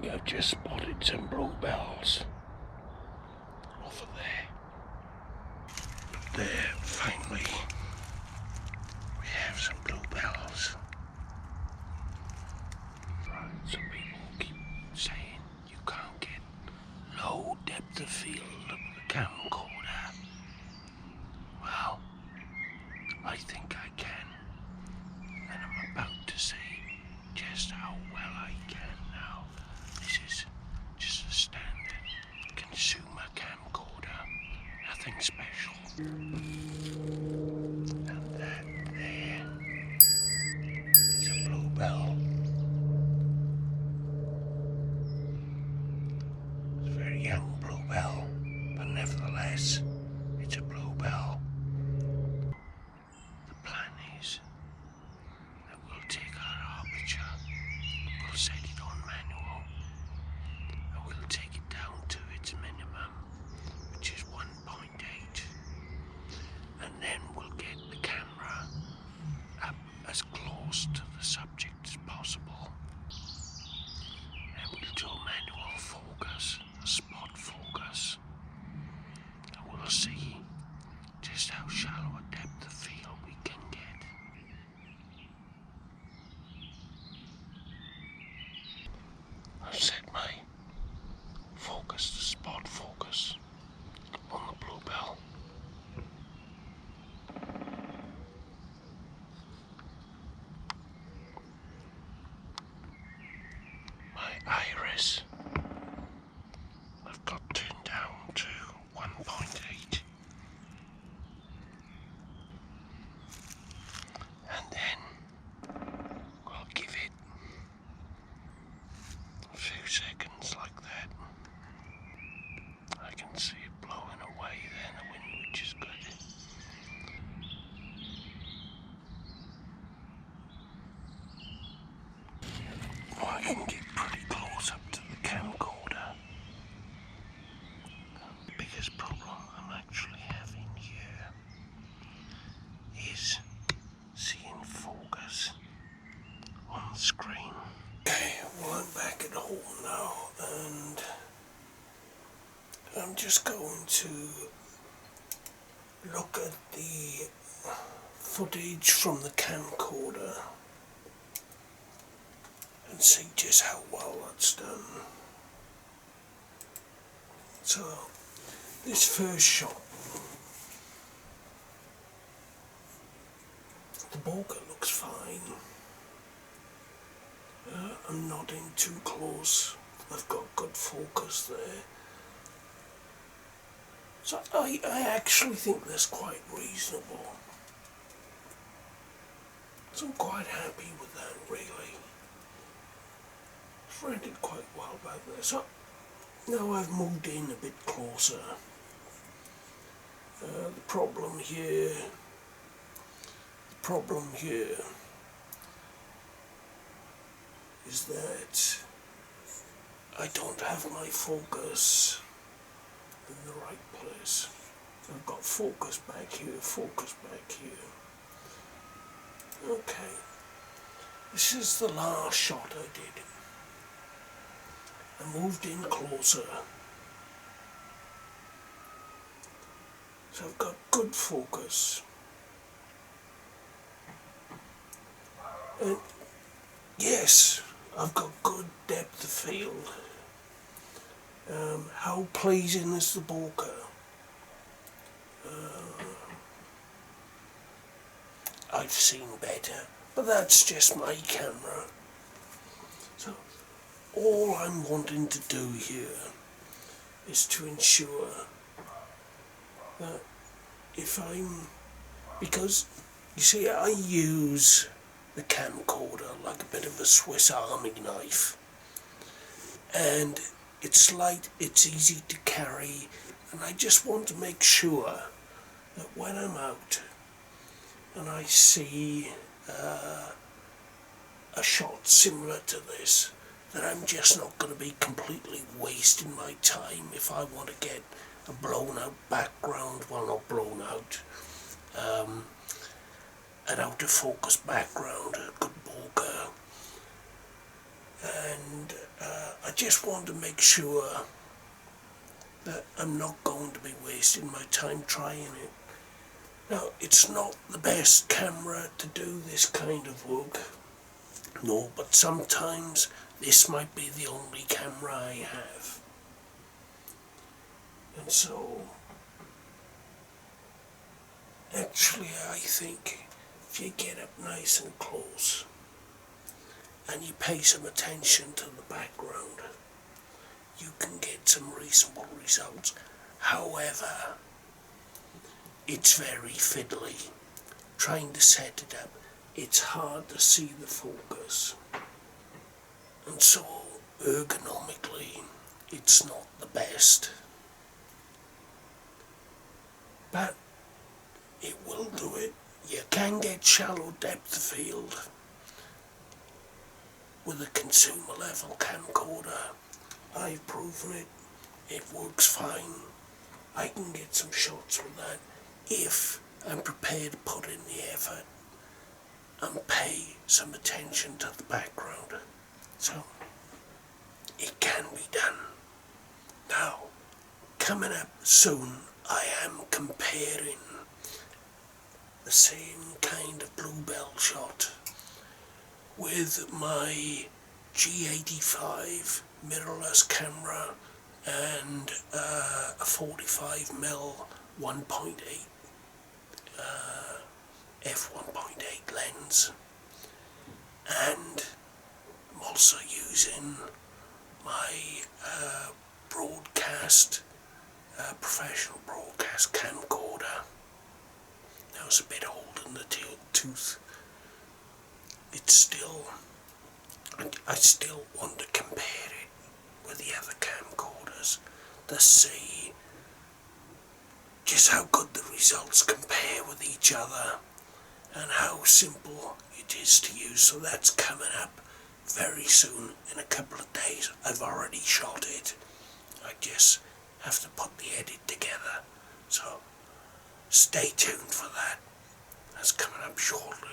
We have just spotted some bluebells over there. There, finally, we have some bluebells. Right, some people keep saying you can't get low depth of field with a camcorder. Well, I think I can, and I'm about to see just how well I can now. This is just a standard consumer camcorder, nothing special. And that there is a bluebell. It's a very young bluebell, but nevertheless, it's a bluebell. The plan is that we'll take our aperture, we'll set it on manual, and we'll take it down to its minimum, which is 1.8. And then we'll get the camera up as close to the subject as possible. And we'll do a manual focus, a spot focus. And we'll see just how shallow a depth of field we can get. I've set my focus to spot focus on the bluebell. My iris I've got turned down to 1.8. And then I'll give it a few seconds like that. I can see it blowing away there in the wind, which is good. Well, I can get pretty close up to the camcorder. The biggest problem I'm actually having here is seeing focus on the screen. Okay, well, I'm back at home now, and I'm just going to look at the footage from the camcorder and see just how well that's done. So, this first shot, the bokeh looks fine. I'm not in too close. I've got good focus there. So I actually think that's quite reasonable. So I'm quite happy with that, really. I've read it quite well back there. So now I've moved in a bit closer. The problem here is that I don't have my focus in the right place. I've got focus back here, focus back here. Okay, this is the last shot I did. I moved in closer. So I've got good focus. And yes, I've got good depth of field. How pleasing is the bokeh? I've seen better, but that's just my camera. So all I'm wanting to do here is to ensure that because you see, I use the camcorder like a bit of a Swiss Army knife, and it's light, it's easy to carry, and I just want to make sure that when I'm out and I see a shot similar to this, that I'm just not going to be completely wasting my time if I want to get a blown out background, well, not blown out, an out of focus background, a good bokeh, and I just want to make sure that I'm not going to be wasting my time trying it. Now, it's not the best camera to do this kind of work, no, but sometimes this might be the only camera I have. And so, actually I think if you get up nice and close and you pay some attention to the background, you can get some reasonable results. However, it's very fiddly. Trying to set it up, it's hard to see the focus. And so, ergonomically, it's not the best. But it will do it. You can get shallow depth of field with a consumer level camcorder. I've proven it. It works fine. I can get some shots with that if I'm prepared to put in the effort and pay some attention to the background. So, it can be done. Now, coming up soon, I am comparing the same kind of bluebell shot with my G85 mirrorless camera and a 45mm 1.8 f1.8 lens, and I'm also using my professional broadcast camcorder. That was a bit old in the tooth. It's still, I still want to compare it with the other camcorders to see just how good the results compare with each other and how simple it is to use. So that's coming up very soon, in a couple of days. I've already shot it. I just have to put the edit together. So stay tuned for that. That's coming up shortly.